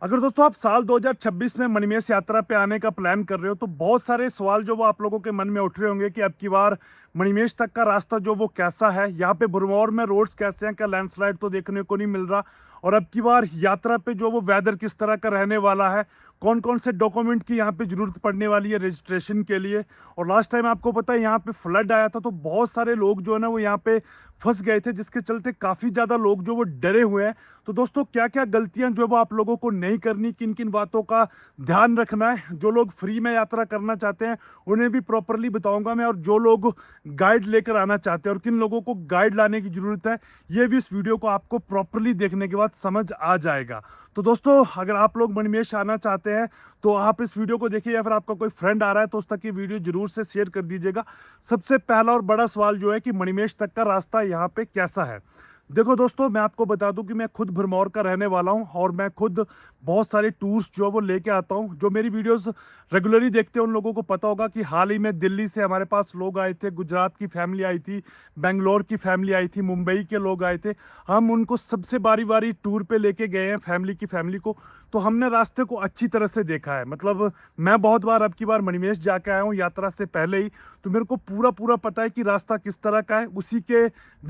अगर दोस्तों आप साल 2026 में मणिमहेश यात्रा पे आने का प्लान कर रहे हो तो बहुत सारे सवाल जो वो आप लोगों के मन में उठ रहे होंगे कि अब की बार मणिमहेश तक का रास्ता जो वो कैसा है, यहाँ पे भरमौर में रोड्स कैसे हैं, क्या लैंडस्लाइड तो देखने को नहीं मिल रहा, और अब की बार यात्रा पे जो वो वेदर किस तरह का रहने वाला है, कौन कौन से डॉक्यूमेंट की यहाँ पे जरूरत पड़ने वाली है रजिस्ट्रेशन के लिए। और लास्ट टाइम आपको पता है यहाँ पे फ्लड आया था तो बहुत सारे लोग जो है ना वो यहाँ पे फंस गए थे, जिसके चलते काफ़ी ज़्यादा लोग जो वो डरे हुए हैं। तो दोस्तों क्या क्या गलतियां जो है वो आप लोगों को नहीं करनी, किन किन बातों का ध्यान रखना है, जो लोग फ्री में यात्रा करना चाहते हैं उन्हें भी प्रॉपरली बताऊंगा मैं, और जो लोग गाइड लेकर आना चाहते हैं और किन लोगों को गाइड लाने की ज़रूरत है ये भी इस वीडियो को आपको प्रॉपरली देखने के बाद समझ आ जाएगा। तो दोस्तों अगर आप लोग मणिमहेश आना चाहते हैं तो आप इस वीडियो को देखिए, या फिर आपका कोई फ्रेंड आ रहा है तो उस तक ये वीडियो जरूर से शेयर कर दीजिएगा। सबसे पहला और बड़ा सवाल जो है कि मणिमहेश तक का रास्ता यहाँ पे कैसा है। देखो दोस्तों, मैं आपको बता दूं कि मैं खुद भरमौर का रहने वाला हूं और मैं खुद बहुत सारे टूर्स जो है वो लेके आता हूं। जो मेरी वीडियोस रेगुलरली देखते हैं उन लोगों को पता होगा कि हाल ही में दिल्ली से हमारे पास लोग आए थे, गुजरात की फैमिली आई थी, बेंगलोर की फैमिली आई थी, मुंबई के लोग आए थे। हम उनको सबसे बारी बारी टूर पे लेके गए हैं, फैमिली की फैमिली को। तो हमने रास्ते को अच्छी तरह से देखा है। मतलब मैं बहुत बार अब की बार मणिमहेश जाके आया हूँ यात्रा से पहले ही, तो मेरे को पूरा पूरा पता है कि रास्ता किस तरह का है। उसी के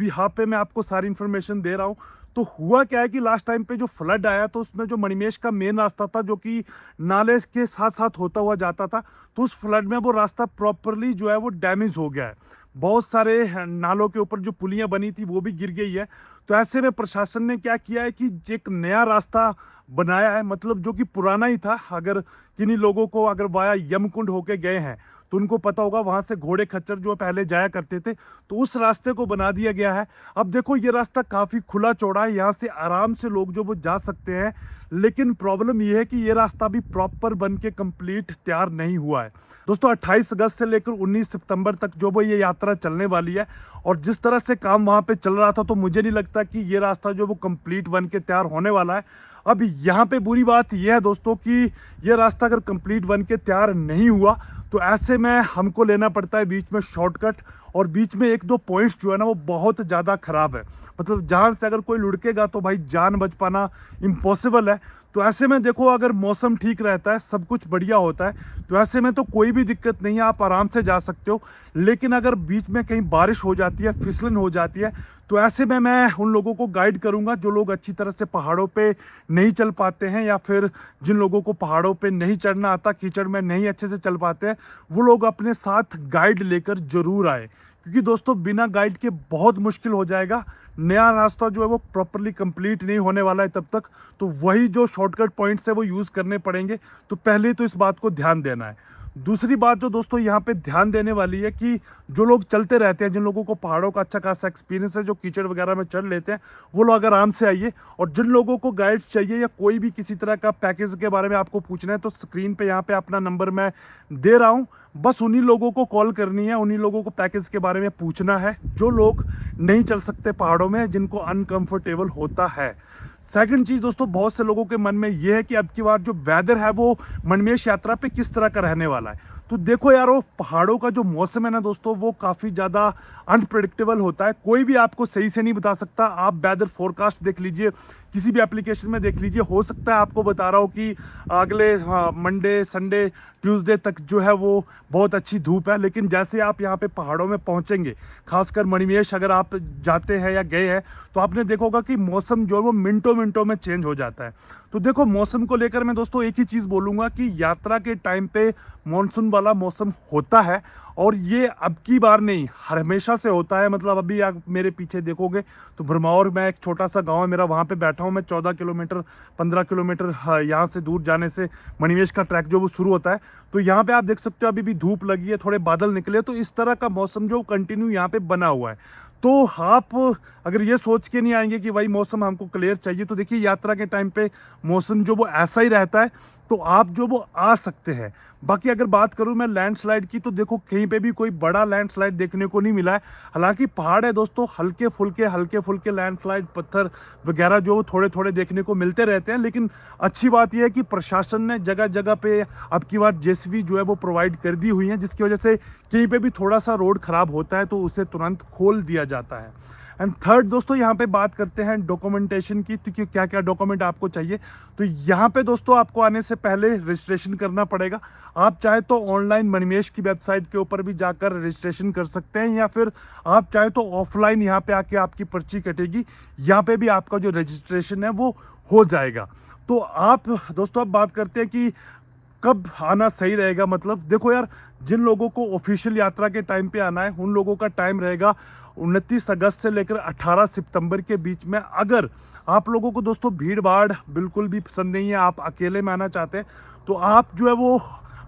यहाँ पे मैं आपको सारी इन्फॉर्मेशन दे रहा हूँ। तो हुआ क्या है कि लास्ट टाइम पे जो फ्लड आया तो उसमें जो मणिमहेश का मेन रास्ता था जो कि नाले के साथ साथ होता हुआ जाता था, तो उस फ्लड में वो रास्ता प्रॉपरली जो है वो डैमेज हो गया है। बहुत सारे नालों के ऊपर जो पुलियां बनी थी वो भी गिर गई है। तो ऐसे में प्रशासन ने क्या किया है कि एक नया रास्ता बनाया है, मतलब जो कि पुराना ही था। अगर किन्हीं लोगों को अगर वाया यमकुंड होके गए हैं तो उनको पता होगा वहां से घोड़े खच्चर जो पहले जाया करते थे, तो उस रास्ते को बना दिया गया है। अब देखो ये रास्ता काफी खुला चौड़ा है, यहाँ से आराम से लोग जो वो जा सकते हैं। लेकिन प्रॉब्लम ये है कि ये रास्ता भी प्रॉपर बन के कंप्लीट तैयार नहीं हुआ है। दोस्तों 28 अगस्त से लेकर 19 सितंबर तक जो वो ये यात्रा चलने वाली है, और जिस तरह से काम वहाँ पे चल रहा था तो मुझे नहीं लगता कि ये रास्ता जो वो कंप्लीट बन के तैयार होने वाला है। अब यहाँ पे बुरी बात यह है दोस्तों कि ये रास्ता अगर कंप्लीट बन के तैयार नहीं हुआ तो ऐसे में हमको लेना पड़ता है बीच में शॉर्टकट, और बीच में एक दो पॉइंट्स जो है ना वो बहुत ज़्यादा ख़राब है। मतलब जहाँ से अगर कोई लुढ़केगा तो भाई जान बच पाना इम्पॉसिबल है। तो ऐसे में देखो, अगर मौसम ठीक रहता है, सब कुछ बढ़िया होता है, तो ऐसे में तो कोई भी दिक्कत नहीं है, आप आराम से जा सकते हो। लेकिन अगर बीच में कहीं बारिश हो जाती है, फिसलन हो जाती है, तो ऐसे में मैं उन लोगों को गाइड करूंगा जो लोग अच्छी तरह से पहाड़ों पे नहीं चल पाते हैं, या फिर जिन लोगों को पहाड़ों पे नहीं चढ़ना आता, कीचड़ में नहीं अच्छे से चल पाते हैं, वो लोग अपने साथ गाइड लेकर जरूर आए। क्योंकि दोस्तों बिना गाइड के बहुत मुश्किल हो जाएगा। नया रास्ता जो है वो प्रॉपरली कंप्लीट नहीं होने वाला है तब तक, तो वही जो शॉर्टकट पॉइंट्स है वो यूज़ करने पड़ेंगे। तो पहले तो इस बात को ध्यान देना है। दूसरी बात जो दोस्तों यहाँ पे ध्यान देने वाली है कि जो लोग चलते रहते हैं, जिन लोगों को पहाड़ों का अच्छा खासा एक्सपीरियंस है, जो कीचड़ वगैरह में चढ़ लेते हैं, वो लोग अगर आराम से आइए। और जिन लोगों को गाइड्स चाहिए या कोई भी किसी तरह का पैकेज के बारे में आपको पूछना है तो स्क्रीन पे यहाँ पे अपना नंबर मैं दे रहा हूँ, बस उन्हीं लोगों को कॉल करनी है, उन्हीं लोगों को पैकेज के बारे में पूछना है जो लोग नहीं चल सकते पहाड़ों में, जिनको अनकंफर्टेबल होता है। सेकंड चीज़ दोस्तों, बहुत से लोगों के मन में ये है कि अब की बार जो वेदर है वो मणिमहेश यात्रा पे किस तरह का रहने वाला है। तो देखो यारो, पहाड़ों का जो मौसम है ना दोस्तों वो काफ़ी ज़्यादा अनप्रिडिक्टेबल होता है। कोई भी आपको सही से नहीं बता सकता। आप वेदर फोरकास्ट देख लीजिए, किसी भी एप्लीकेशन में देख लीजिए, हो सकता है आपको बता रहा हूँ कि अगले मंडे संडे ट्यूसडे तक जो है वो बहुत अच्छी धूप है, लेकिन जैसे आप यहाँ पे पहाड़ों में पहुँचेंगे, खासकर मणिमहेश अगर आप जाते हैं या गए हैं, तो आपने देखोगा कि मौसम जो है वो मिनटों मिनटों में चेंज हो जाता है। तो देखो, मौसम को लेकर मैं दोस्तों एक ही चीज़ बोलूँगा कि यात्रा के टाइम पे मानसून वाला मौसम होता है, और ये अब की बार नहीं, हमेशा से होता है। मतलब अभी आप मेरे पीछे देखोगे तो भरमौर में एक छोटा सा गांव है मेरा, वहाँ पे बैठा हूँ मैं। 14 किलोमीटर 15 किलोमीटर यहाँ से दूर जाने से मणिमहेश का ट्रैक जो वो शुरू होता है। तो यहाँ पे आप देख सकते हो अभी भी धूप लगी है, थोड़े बादल निकले, तो इस तरह का मौसम जो कंटिन्यू यहाँ पे बना हुआ है। तो आप अगर ये सोच के नहीं आएंगे कि भाई मौसम हमको क्लियर चाहिए, तो देखिए यात्रा के टाइम पे मौसम जो वो ऐसा ही रहता है, तो आप जो वो आ सकते हैं। बाकी अगर बात करूं मैं लैंडस्लाइड की, तो देखो कहीं पे भी कोई बड़ा लैंडस्लाइड देखने को नहीं मिला है। हालांकि पहाड़ है दोस्तों, हल्के फुल्के लैंडस्लाइड पत्थर वगैरह जो थोड़े थोड़े देखने को मिलते रहते हैं। लेकिन अच्छी बात यह है कि प्रशासन ने जगह जगह पे अब की बार जेसीबी जो है वो प्रोवाइड कर दी हुई है, जिसकी वजह से कहीं पे भी थोड़ा सा रोड खराब होता है तो उसे तुरंत खोल दिया जाता है। एंड थर्ड दोस्तों यहाँ पे बात करते हैं डॉक्यूमेंटेशन की, तो क्या क्या डॉक्यूमेंट आपको चाहिए। तो यहाँ पे दोस्तों आपको आने से पहले रजिस्ट्रेशन करना पड़ेगा। आप चाहे तो ऑनलाइन मणिमेश की वेबसाइट के ऊपर भी जाकर रजिस्ट्रेशन कर सकते हैं, या फिर आप चाहे तो ऑफलाइन यहाँ पे आके आपकी पर्ची कटेगी, यहाँ पे भी आपका जो रजिस्ट्रेशन है वो हो जाएगा। तो आप दोस्तों अब बात करते हैं कि कब आना सही रहेगा। मतलब देखो यार, जिन लोगों को ऑफिशियल यात्रा के टाइम पे आना है उन लोगों का टाइम रहेगा 29 अगस्त से लेकर 18 सितंबर के बीच में। अगर आप लोगों को दोस्तों भीड़ भाड़ बिल्कुल भी पसंद नहीं है, आप अकेले में आना चाहते हैं, तो आप जो है वो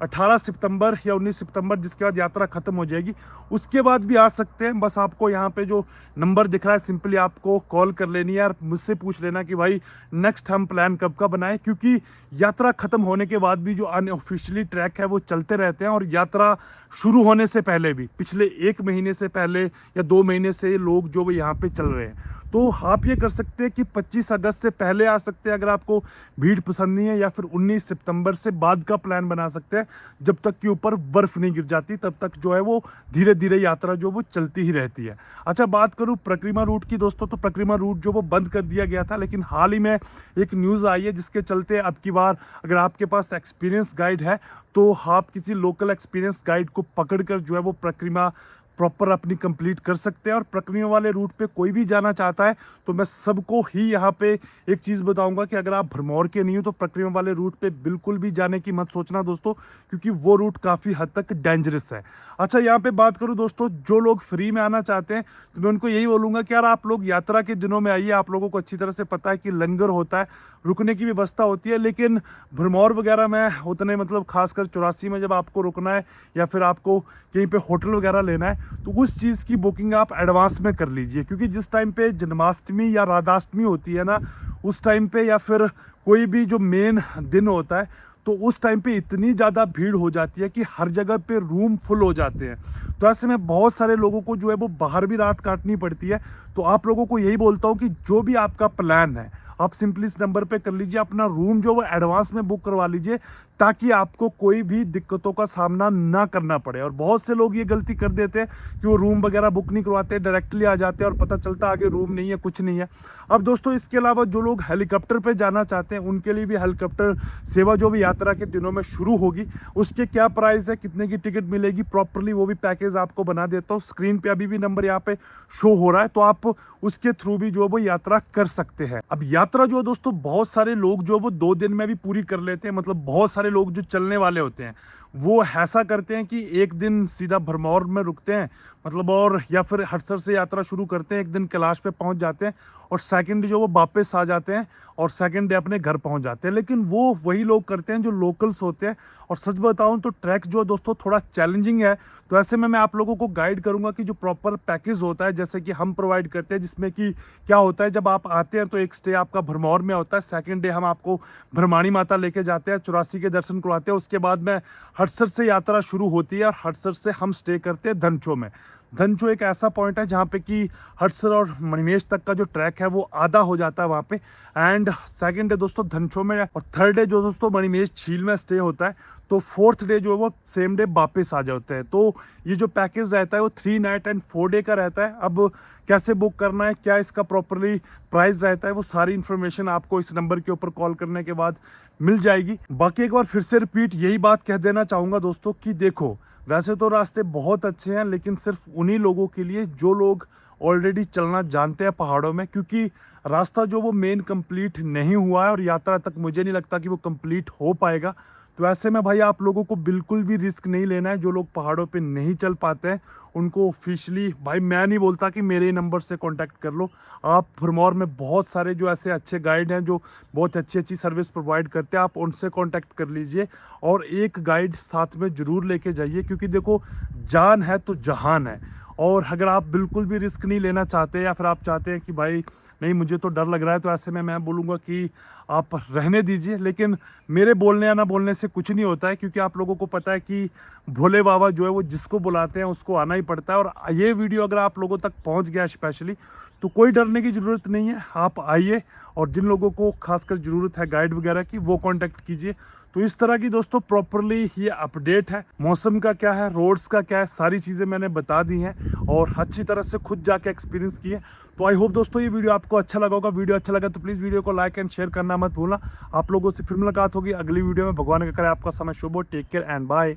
18 सितंबर या 19 सितंबर, जिसके बाद यात्रा ख़त्म हो जाएगी, उसके बाद भी आ सकते हैं। बस आपको यहाँ पे जो नंबर दिख रहा है सिंपली आपको कॉल कर लेनी है और मुझसे पूछ लेना कि भाई नेक्स्ट हम प्लान कब का बनाएं, क्योंकि यात्रा ख़त्म होने के बाद भी जो अनऑफिशियली ट्रैक है वो चलते रहते हैं। और यात्रा शुरू होने से पहले भी पिछले 1 महीने से पहले या 2 महीने से लोग जो वो यहाँ पे चल रहे हैं। तो आप ये कर सकते हैं कि 25 अगस्त से पहले आ सकते हैं अगर आपको भीड़ पसंद नहीं है, या फिर 19 सितंबर से बाद का प्लान बना सकते हैं। जब तक कि ऊपर बर्फ़ नहीं गिर जाती तब तक जो है वो धीरे धीरे यात्रा जो वो चलती ही रहती है। अच्छा, बात करूँ प्रक्रिमा रूट की दोस्तों, तो प्रक्रिमा रूट जो वो बंद कर दिया गया था, लेकिन हाल ही में एक न्यूज़ आई है जिसके चलते अब की बार अगर आपके पास एक्सपीरियंस गाइड है तो आप किसी लोकल एक्सपीरियंस गाइड को पकड़ कर जो है वो प्रक्रिमा प्रॉपर अपनी कंप्लीट कर सकते हैं। और प्रक्रिया वाले रूट पे कोई भी जाना चाहता है तो मैं सबको ही यहाँ पे एक चीज़ बताऊंगा कि अगर आप भरमौर के नहीं हो तो प्रक्रिया वाले रूट पे बिल्कुल भी जाने की मत सोचना दोस्तों, क्योंकि वो रूट काफ़ी हद तक डेंजरस है। अच्छा, यहाँ पे बात करूँ दोस्तों, जो लोग फ्री में आना चाहते हैं तो मैं उनको यही बोलूँगा कि यार आप लोग यात्रा के दिनों में आइए। आप लोगों को अच्छी तरह से पता है कि लंगर होता है, रुकने की व्यवस्था होती है, लेकिन भरमौर वगैरह में उतने मतलब खासकर 84 में जब आपको रुकना है या फिर आपको कहीं पे होटल वगैरह लेना है तो उस चीज़ की बुकिंग आप एडवांस में कर लीजिए, क्योंकि जिस टाइम पे जन्माष्टमी या राधाष्टमी होती है ना, उस टाइम पे या फिर कोई भी जो मेन दिन होता है तो उस टाइम पे इतनी ज़्यादा भीड़ हो जाती है कि हर जगह पे रूम फुल हो जाते हैं। तो ऐसे में बहुत सारे लोगों को जो है वो बाहर भी रात काटनी पड़ती है। तो आप लोगों को यही बोलता हूँ कि जो भी आपका प्लान है आप सिंपली इस नंबर पे कर लीजिए, अपना रूम जो वो एडवांस में बुक करवा लीजिए, ताकि आपको कोई भी दिक्कतों का सामना ना करना पड़े। और बहुत से लोग ये गलती कर देते हैं कि वो रूम वगैरह बुक नहीं करवाते, डायरेक्टली आ जाते हैं और पता चलता आगे रूम नहीं है, कुछ नहीं है। अब दोस्तों इसके अलावा जो लोग हेलीकॉप्टर पे जाना चाहते हैं उनके लिए भी हेलीकॉप्टर सेवा जो भी यात्रा के दिनों में शुरू होगी, उसके क्या प्राइस है, कितने की टिकट मिलेगी प्रॉपरली, वो भी पैकेज आपको बना देता हूँ। स्क्रीन पे अभी भी नंबर यहाँ पे शो हो रहा है, तो आप उसके थ्रू भी जो वो यात्रा कर सकते हैं। अब यात्रा जो है दोस्तों, बहुत सारे लोग जो वो 2 दिन में भी पूरी कर लेते हैं। मतलब बहुत सारे लोग जो चलने वाले होते हैं वो ऐसा करते हैं कि एक दिन सीधा भरमौर में रुकते हैं, मतलब, और या फिर हड़सर से यात्रा शुरू करते हैं, एक दिन कैलाश पे पहुंच जाते हैं और सेकंड डे जो वो वापस आ जाते हैं और सेकंड डे अपने घर पहुंच जाते हैं। लेकिन वो वही लोग करते हैं जो लोकल्स होते हैं। और सच बताऊं तो ट्रैक जो है दोस्तों थोड़ा चैलेंजिंग है। तो ऐसे में मैं आप लोगों को गाइड करूंगा कि जो प्रॉपर पैकेज होता है जैसे कि हम प्रोवाइड करते हैं, जिसमें कि क्या होता है, जब आप आते हैं तो एक स्टे आपका भरमौर में होता है, सेकंड डे हम आपको भरमाणी माता लेके जाते हैं, 84 के दर्शन करवाते हैं। उसके बाद में हड़सर से यात्रा शुरू होती है और हड़सर से हम स्टे करते हैं धनचो में। धनचो एक ऐसा पॉइंट है जहाँ पे कि हड़सर और मणिमेश तक का जो ट्रैक है वो आधा हो जाता है वहाँ पे। एंड सेकंड डे दोस्तों धनचो में, और थर्ड डे जो दोस्तों मणिमेश झील में स्टे होता है। तो फोर्थ डे जो है वो सेम डे वापस आ जाते हैं। तो ये जो पैकेज रहता है वो 3 नाइट एंड 4 डे का रहता है। अब कैसे बुक करना है, क्या इसका प्रॉपरली प्राइस रहता है, वो सारी इन्फॉर्मेशन आपको इस नंबर के ऊपर कॉल करने के बाद मिल जाएगी। बाकी एक बार फिर से रिपीट यही बात कह देना चाहूँगा दोस्तों कि देखो, वैसे तो रास्ते बहुत अच्छे हैं, लेकिन सिर्फ उन्हीं लोगों के लिए जो लोग ऑलरेडी चलना जानते हैं पहाड़ों में, क्योंकि रास्ता जो वो मेन कंप्लीट नहीं हुआ है और यात्रा तक मुझे नहीं लगता कि वो कंप्लीट हो पाएगा। तो ऐसे में भाई आप लोगों को बिल्कुल भी रिस्क नहीं लेना है। जो लोग पहाड़ों पे नहीं चल पाते हैं उनको ऑफिशियली, भाई मैं नहीं बोलता कि मेरे नंबर से कांटेक्ट कर लो। आप भरमौर में बहुत सारे जो ऐसे अच्छे गाइड हैं जो बहुत अच्छी अच्छी सर्विस प्रोवाइड करते हैं, आप उनसे कांटेक्ट कर लीजिए और एक गाइड साथ में ज़रूर लेके जाइए, क्योंकि देखो जान है तो जहान है। और अगर आप बिल्कुल भी रिस्क नहीं लेना चाहते या फिर आप चाहते हैं कि भाई नहीं मुझे तो डर लग रहा है, तो ऐसे में मैं बोलूँगा कि आप रहने दीजिए। लेकिन मेरे बोलने या ना बोलने से कुछ नहीं होता है, क्योंकि आप लोगों को पता है कि भोले बाबा जो है वो जिसको बुलाते हैं उसको आना ही पड़ता है। और ये वीडियो अगर आप लोगों तक पहुंच गया स्पेशली, तो कोई डरने की ज़रूरत नहीं है, आप आइए। और जिन लोगों को खासकर ज़रूरत है गाइड वगैरह की, वो कांटेक्ट कीजिए। तो इस तरह की दोस्तों प्रॉपरली ये अपडेट है, मौसम का क्या है, रोड्स का क्या है, सारी चीज़ें मैंने बता दी हैं और अच्छी तरह से खुद जाके एक्सपीरियंस किए। तो आई होप दोस्तों ये वीडियो आपको अच्छा लगा होगा। वीडियो अच्छा लगा तो प्लीज़ वीडियो को लाइक एंड शेयर करना मत भूलना। आप लोगों से फिर मुलाकात होगी अगली वीडियो में। भगवान का करे आपका समय शुभ हो। Take care and bye.